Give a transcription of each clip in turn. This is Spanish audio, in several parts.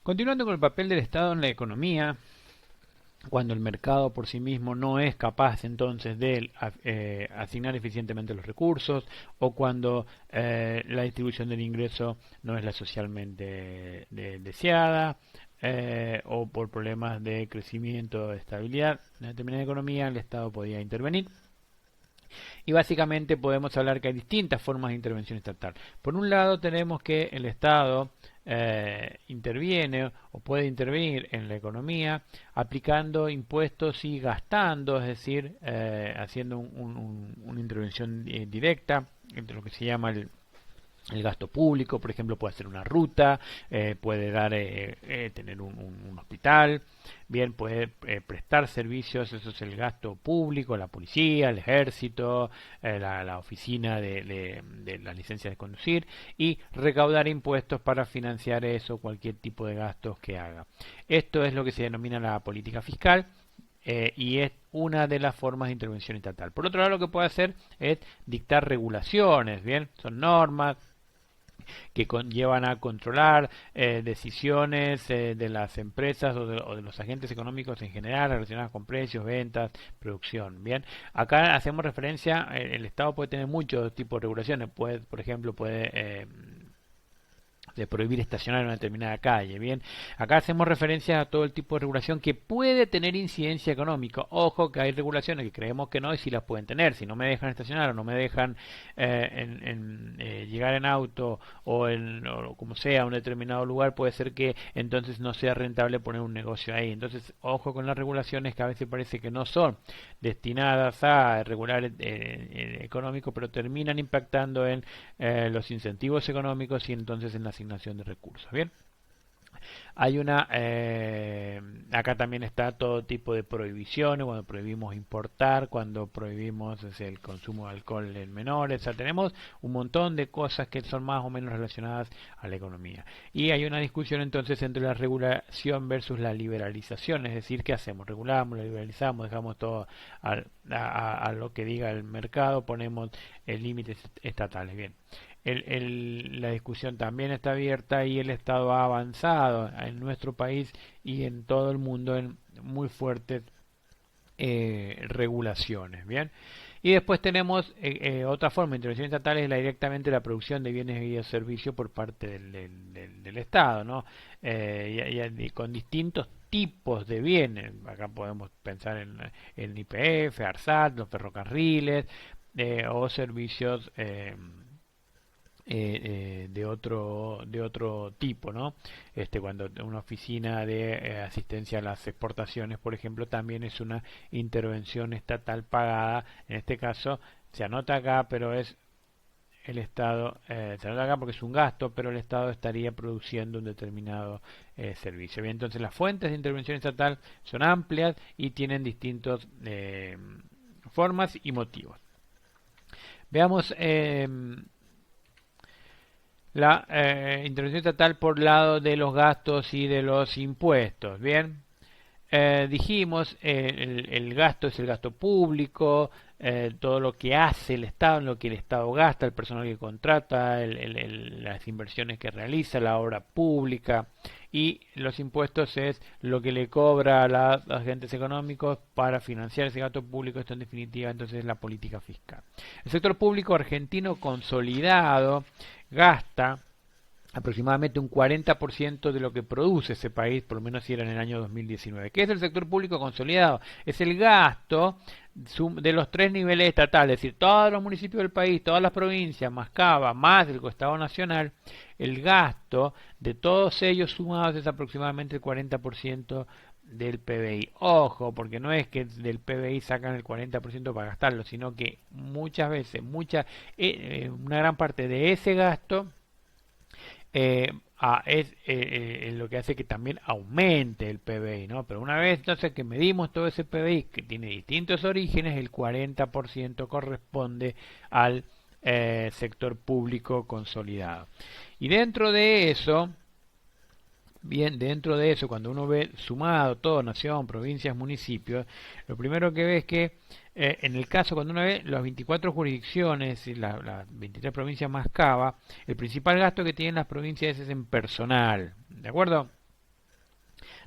Continuando con el papel del Estado en la economía, cuando el mercado por sí mismo no es capaz entonces de asignar eficientemente los recursos, o cuando la distribución del ingreso no es la socialmente deseada, o por problemas de crecimiento o de estabilidad en una determinada economía, el Estado podía intervenir. Y básicamente podemos hablar que hay distintas formas de intervención estatal. Por un lado tenemos que el Estado interviene o puede intervenir en la economía aplicando impuestos y gastando, es decir, haciendo una intervención directa entre lo que se llama el gasto público. Por ejemplo, puede hacer una ruta, puede tener un hospital, bien, puede prestar servicios. Eso es el gasto público, la policía, el ejército, la oficina de la licencia de conducir, y recaudar impuestos para financiar eso, cualquier tipo de gastos que haga. Esto es lo que se denomina la política fiscal. Y es una de las formas de intervención estatal. Por otro lado, lo que puede hacer es dictar regulaciones, bien, son normas que conllevan a controlar decisiones de las empresas o de los agentes económicos en general relacionadas con precios, ventas, producción. Bien, acá hacemos referencia, el Estado puede tener muchos tipos de regulaciones, puede, por ejemplo, puede de prohibir estacionar en una determinada calle. Bien, acá hacemos referencia a todo el tipo de regulación que puede tener incidencia económica. Ojo que hay regulaciones que creemos que no, y si las pueden tener. Si no me dejan estacionar o no me dejan llegar en auto o como sea a un determinado lugar, puede ser que entonces no sea rentable poner un negocio ahí. Entonces, ojo con las regulaciones que a veces parece que no son destinadas a regular económico, pero terminan impactando en los incentivos económicos y entonces en la asignación de recursos. Bien, hay acá también está todo tipo de prohibiciones, cuando prohibimos importar, cuando prohibimos el consumo de alcohol en menores. O sea, tenemos un montón de cosas que son más o menos relacionadas a la economía. Y hay una discusión entonces entre la regulación versus la liberalización, es decir, ¿qué hacemos? Regulamos, liberalizamos, dejamos todo a lo que diga el mercado, ponemos límites estatales. Bien, la discusión también está abierta, y el Estado ha avanzado en nuestro país y en todo el mundo en muy fuertes regulaciones. Bien, y después tenemos otra forma de intervención estatal, es directamente la producción de bienes y servicios por parte del Estado, ¿no? Con distintos tipos de bienes. Acá podemos pensar en el YPF, ARSAT, los ferrocarriles, o servicios de otro tipo, ¿no? Cuando una oficina de asistencia a las exportaciones, por ejemplo, también es una intervención estatal pagada. En este caso se anota acá, pero es el Estado, se anota acá porque es un gasto, pero el Estado estaría produciendo un determinado servicio. Bien, entonces las fuentes de intervención estatal son amplias y tienen distintas formas y motivos. Veamos la intervención estatal por lado de los gastos y de los impuestos. Bien, dijimos, el gasto es el gasto público, todo lo que hace el Estado, en lo que el Estado gasta, el personal que contrata, las inversiones que realiza, la obra pública. Y los impuestos es lo que le cobra a los agentes económicos para financiar ese gasto público. Esto en definitiva entonces es la política fiscal. El sector público argentino consolidado gasta aproximadamente un 40% de lo que produce ese país, por lo menos si era en el año 2019. ¿Qué es el sector público consolidado? Es el gasto de los tres niveles estatales, es decir, todos los municipios del país, todas las provincias, más Cava, más el Estado Nacional. El gasto de todos ellos sumados es aproximadamente el 40% del PBI. Ojo, porque no es que del PBI sacan el 40% para gastarlo, sino que muchas veces, una gran parte de ese gasto es lo que hace que también aumente el PBI, ¿no? Pero una vez entonces que medimos todo ese PBI, que tiene distintos orígenes, el 40% corresponde al sector público consolidado. Y dentro de eso, bien, dentro de eso, cuando uno ve sumado todo, nación, provincias, municipios, lo primero que ve es que en el caso, cuando uno ve las 24 jurisdicciones y las 23 provincias más Cava, el principal gasto que tienen las provincias es en personal, ¿de acuerdo?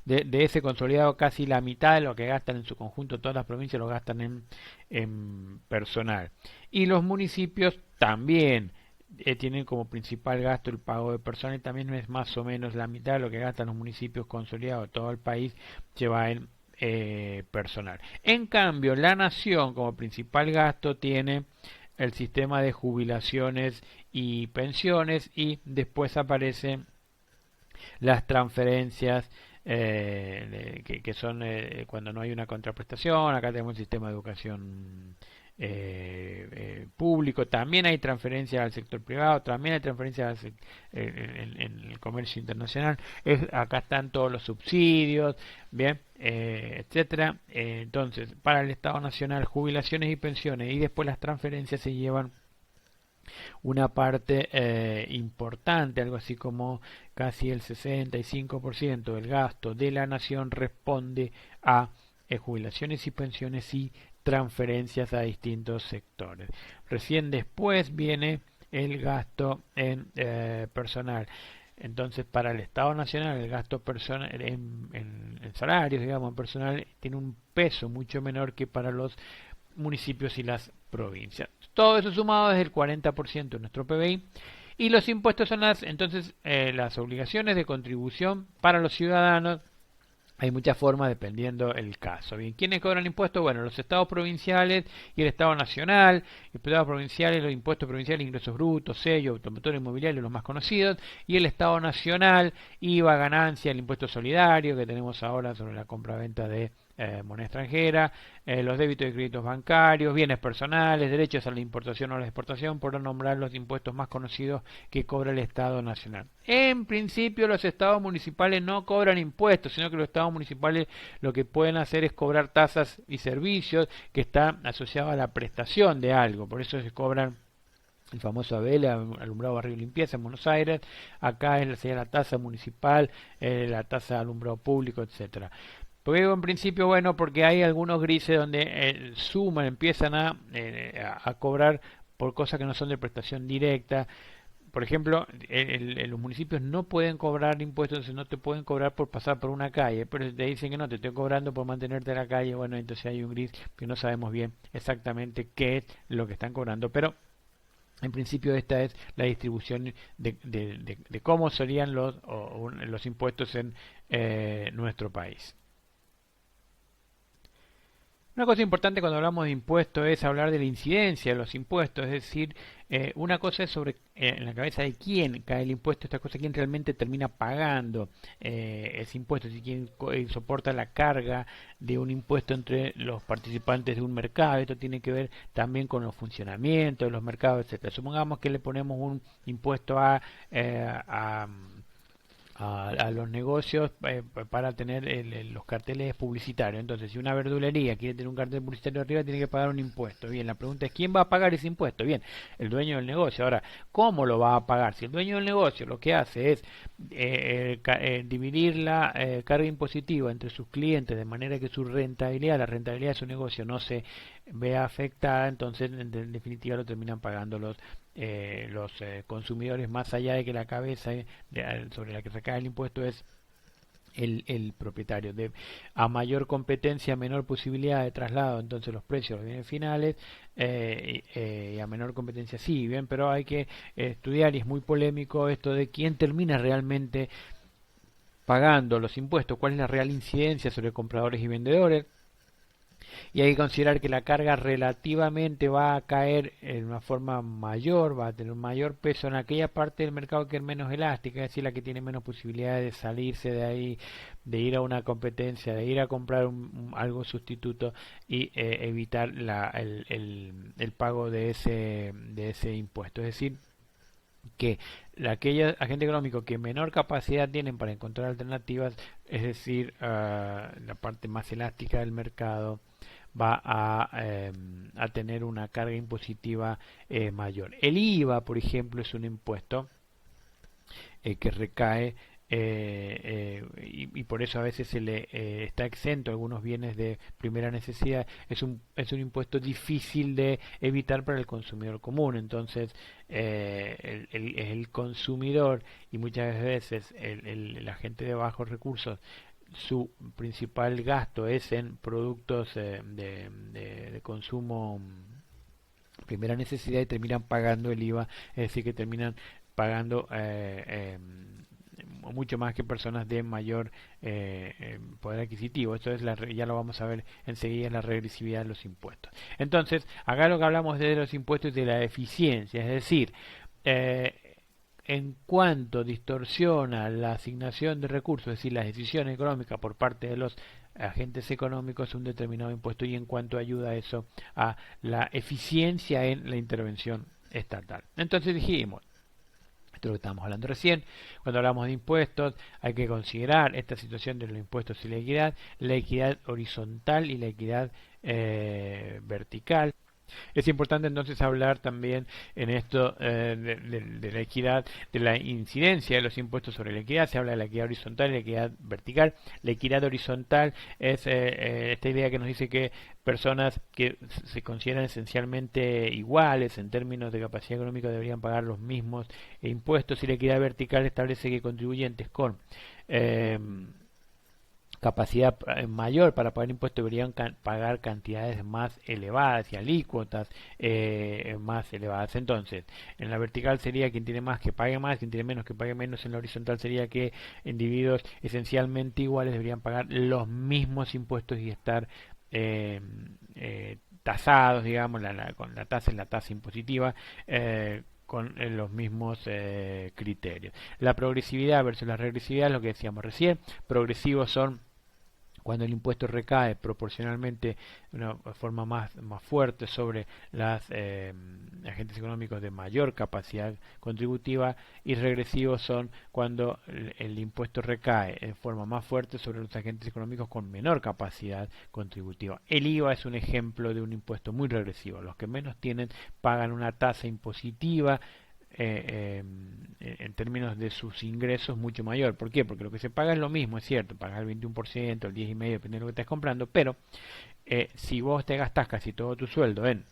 de ese consolidado, casi la mitad de lo que gastan en su conjunto todas las provincias lo gastan en personal. Y los municipios también tienen como principal gasto el pago de personal, y también es más o menos la mitad de lo que gastan los municipios consolidados de todo el país lleva en personal. En cambio, la nación como principal gasto tiene el sistema de jubilaciones y pensiones, y después aparecen las transferencias que son cuando no hay una contraprestación. Acá tenemos el sistema de educación público, también hay transferencias al sector privado, también hay transferencias en el comercio internacional. Acá están todos los subsidios, bien, etcétera. Entonces, para el Estado Nacional, jubilaciones y pensiones, y después las transferencias se llevan una parte importante, algo así como casi el 65% del gasto de la nación responde a jubilaciones y pensiones y transferencias a distintos sectores. Recién después viene el gasto en personal. Entonces, para el Estado Nacional, el gasto personal en salarios, digamos, en personal, tiene un peso mucho menor que para los municipios y las provincias. Todo eso sumado es el 40% de nuestro PBI. Y los impuestos son las obligaciones de contribución para los ciudadanos. Hay muchas formas dependiendo el caso. Bien, ¿quiénes cobran impuestos? Bueno, los estados provinciales y el Estado Nacional. Los estados provinciales, los impuestos provinciales, ingresos brutos, sello, automotor inmobiliario, los más conocidos. Y el Estado Nacional, IVA, ganancia, el impuesto solidario que tenemos ahora sobre la compra-venta de moneda extranjera, los débitos y créditos bancarios, bienes personales, derechos a la importación o a la exportación, por no nombrar los impuestos más conocidos que cobra el Estado Nacional. En principio, los estados municipales no cobran impuestos, sino que los estados municipales lo que pueden hacer es cobrar tasas y servicios que están asociados a la prestación de algo. Por eso se cobran el famoso ABL, alumbrado, barrio y limpieza en Buenos Aires. Acá sería la tasa municipal, la tasa de alumbrado público, etcétera. Porque en principio, bueno, porque hay algunos grises donde suman, empiezan a cobrar por cosas que no son de prestación directa. Por ejemplo, los municipios no pueden cobrar impuestos, entonces no te pueden cobrar por pasar por una calle, pero si te dicen que no, te estoy cobrando por mantenerte en la calle, bueno, entonces hay un gris que no sabemos bien exactamente qué es lo que están cobrando, pero en principio esta es la distribución de cómo serían los impuestos en nuestro país. Una cosa importante cuando hablamos de impuestos es hablar de la incidencia de los impuestos, es decir, una cosa es sobre en la cabeza de quién cae el impuesto, esta cosa quién realmente termina pagando ese impuesto, si quién soporta la carga de un impuesto entre los participantes de un mercado. Esto tiene que ver también con los funcionamientos de los mercados, etcétera. Supongamos que le ponemos un impuesto a los negocios para tener los carteles publicitarios. Entonces, si una verdulería quiere tener un cartel publicitario arriba, tiene que pagar un impuesto. Bien, la pregunta es ¿quién va a pagar ese impuesto? Bien, el dueño del negocio. Ahora, ¿cómo lo va a pagar? Si el dueño del negocio lo que hace es dividir la carga impositiva entre sus clientes de manera que su rentabilidad, la rentabilidad de su negocio no se vea afectada, entonces en definitiva lo terminan pagando los consumidores, más allá de que la cabeza sobre la que se cae el impuesto es el propietario. A mayor competencia, menor posibilidad de traslado, entonces los precios los bienes finales, y a menor competencia sí, bien, pero hay que estudiar, y es muy polémico esto de quién termina realmente pagando los impuestos, cuál es la real incidencia sobre compradores y vendedores. Y hay que considerar que la carga relativamente va a caer en una forma mayor, va a tener un mayor peso en aquella parte del mercado que es menos elástica, es decir, la que tiene menos posibilidades de salirse de ahí, de ir a una competencia, de ir a comprar algo sustituto y evitar el pago de ese impuesto. Es decir, que aquella agente económico que menor capacidad tienen para encontrar alternativas, es decir, la parte más elástica del mercado, va a tener una carga impositiva mayor. El IVA, por ejemplo, es un impuesto que recae y por eso a veces se le está exento a algunos bienes de primera necesidad. Es un impuesto difícil de evitar para el consumidor común. Entonces el consumidor y muchas veces la gente de bajos recursos su principal gasto es en productos de consumo primera necesidad y terminan pagando el IVA, es decir, que terminan pagando mucho más que personas de mayor poder adquisitivo. Esto es ya lo vamos a ver enseguida, la regresividad de los impuestos. Entonces, acá lo que hablamos de los impuestos y de la eficiencia, es decir, eh, en cuanto distorsiona la asignación de recursos, es decir, las decisiones económicas por parte de los agentes económicos un determinado impuesto y en cuanto ayuda eso a la eficiencia en la intervención estatal. Entonces dijimos, esto es lo que estábamos hablando recién, cuando hablamos de impuestos hay que considerar esta situación de los impuestos y la equidad horizontal y la equidad vertical. Es importante entonces hablar también en esto de la equidad, de la incidencia de los impuestos sobre la equidad. Se habla de la equidad horizontal y la equidad vertical. La equidad horizontal es esta idea que nos dice que personas que se consideran esencialmente iguales en términos de capacidad económica deberían pagar los mismos impuestos, y la equidad vertical establece que contribuyentes con eh, capacidad mayor para pagar impuestos deberían pagar cantidades más elevadas y alícuotas más elevadas. Entonces, en la vertical sería quien tiene más que pague más, quien tiene menos que pague menos. En la horizontal sería que individuos esencialmente iguales deberían pagar los mismos impuestos y estar tasados, digamos, con la tasa en la tasa impositiva. Con los mismos criterios. La progresividad versus la regresividad, lo que decíamos recién. Progresivos son cuando el impuesto recae proporcionalmente de una forma más fuerte sobre los agentes económicos de mayor capacidad contributiva, y regresivos son cuando el impuesto recae en forma más fuerte sobre los agentes económicos con menor capacidad contributiva. El IVA es un ejemplo de un impuesto muy regresivo. Los que menos tienen pagan una tasa impositiva en términos de sus ingresos mucho mayor. ¿Por qué? Porque lo que se paga es lo mismo, es cierto, pagas el 21%, el 10,5%, depende de lo que estés comprando, pero si vos te gastás casi todo tu sueldo en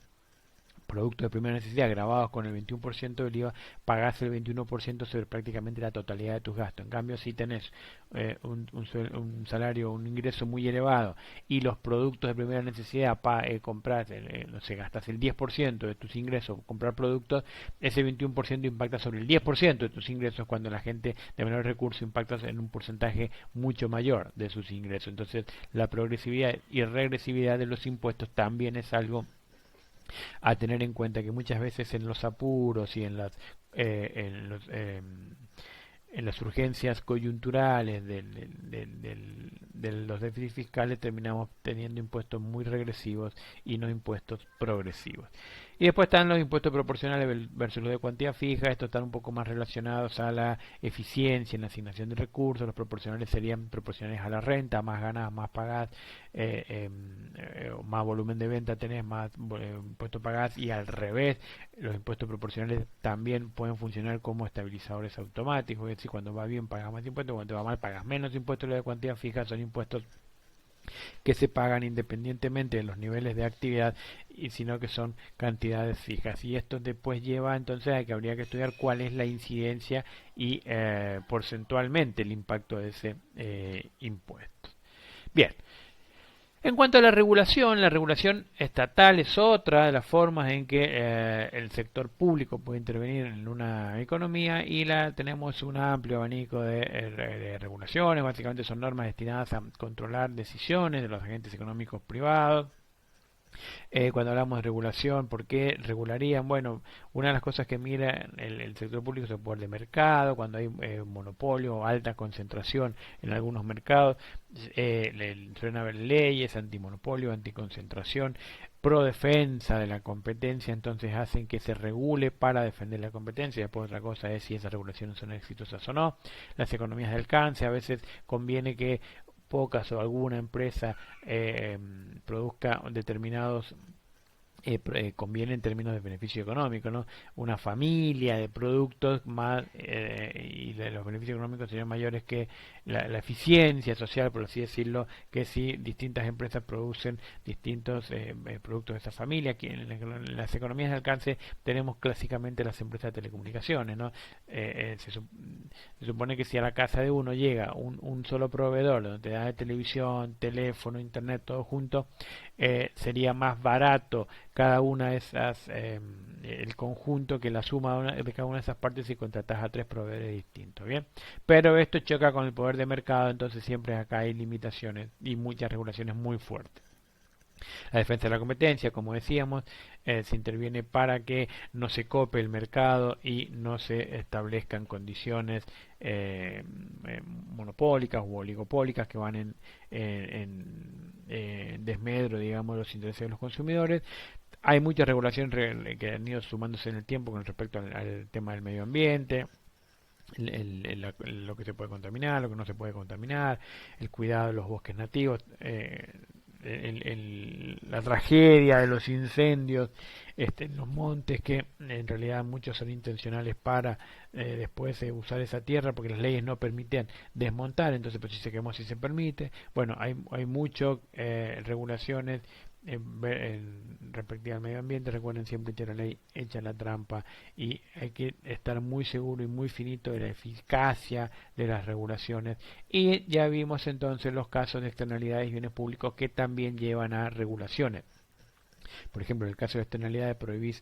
productos de primera necesidad grabados con el 21% del IVA, pagás el 21% sobre prácticamente la totalidad de tus gastos. En cambio, si tenés un salario, un ingreso muy elevado y los productos de primera necesidad compras, no sé, gastas el 10% de tus ingresos comprar productos, ese 21% impacta sobre el 10% de tus ingresos, cuando la gente de menor recurso impacta en un porcentaje mucho mayor de sus ingresos. Entonces, la progresividad y regresividad de los impuestos también es algo a tener en cuenta, que muchas veces en los apuros y en las urgencias coyunturales de los déficits fiscales terminamos teniendo impuestos muy regresivos y no impuestos progresivos. Y después están los impuestos proporcionales versus los de cuantía fija. Estos están un poco más relacionados a la eficiencia en la asignación de recursos. Los proporcionales serían proporcionales a la renta: más ganas, más pagás, más volumen de venta tenés, más impuestos pagás, y al revés. Los impuestos proporcionales también pueden funcionar como estabilizadores automáticos, es decir, cuando va bien pagas más impuestos, cuando va mal pagas menos impuestos. Los de cuantía fija son impuestos que se pagan independientemente de los niveles de actividad, y sino que son cantidades fijas, y esto después lleva entonces a que habría que estudiar cuál es la incidencia y porcentualmente el impacto de ese impuesto. Bien, en cuanto a la regulación estatal es otra de las formas en que el sector público puede intervenir en una economía, y tenemos un amplio abanico de regulaciones. Básicamente son normas destinadas a controlar decisiones de los agentes económicos privados. Cuando hablamos de regulación, ¿por qué regularían? Bueno, una de las cosas que mira el sector público es el poder de mercado. Cuando hay monopolio o alta concentración en algunos mercados, suelen haber leyes antimonopolio, anticoncentración, pro defensa de la competencia, entonces hacen que se regule para defender la competencia. Después otra cosa es si esas regulaciones son exitosas o no. Las economías de alcance, a veces conviene que pocas o alguna empresa produzca determinados conviene en términos de beneficio económico, ¿no? Una familia de productos más y los beneficios económicos serían mayores que la eficiencia social, por así decirlo, que si distintas empresas producen distintos productos de esa familia. Aquí en las economías de alcance tenemos clásicamente las empresas de telecomunicaciones, ¿no? Se supone que si a la casa de uno llega un solo proveedor donde te da de televisión, teléfono, internet, todo junto, sería más barato cada una de esas, el conjunto que la suma de cada una de esas partes si contratas a tres proveedores distintos, ¿bien? Pero esto choca con el poder de mercado, entonces siempre acá hay limitaciones y muchas regulaciones muy fuertes. La defensa de la competencia, como decíamos, se interviene para que no se cope el mercado y no se establezcan condiciones monopólicas u oligopólicas que van en desmedro, digamos, de los intereses de los consumidores. Hay muchas regulaciones que han ido sumándose en el tiempo con respecto al tema del medio ambiente, lo que se puede contaminar, lo que no se puede contaminar, el cuidado de los bosques nativos, la tragedia de los incendios en los montes, que en realidad muchos son intencionales para después usar esa tierra porque las leyes no permiten desmontar, entonces pues si se quemó si se permite. Bueno, hay muchas regulaciones respectiva al medio ambiente. Recuerden siempre que la ley echa la trampa y hay que estar muy seguro y muy finito de la eficacia de las regulaciones. Y ya vimos entonces los casos de externalidades y bienes públicos que también llevan a regulaciones. Por ejemplo, en el caso de externalidades prohibís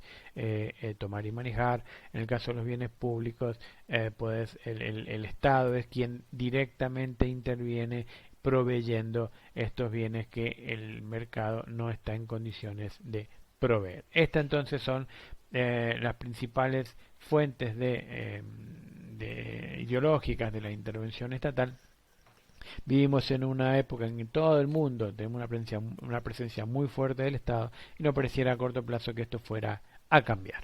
tomar y manejar. En el caso de los bienes públicos, el Estado es quien directamente interviene proveyendo estos bienes que el mercado no está en condiciones de proveer. Estas entonces son las principales fuentes de ideológicas de la intervención estatal. Vivimos en una época en que todo el mundo tenemos una presencia muy fuerte del Estado y no pareciera a corto plazo que esto fuera a cambiar.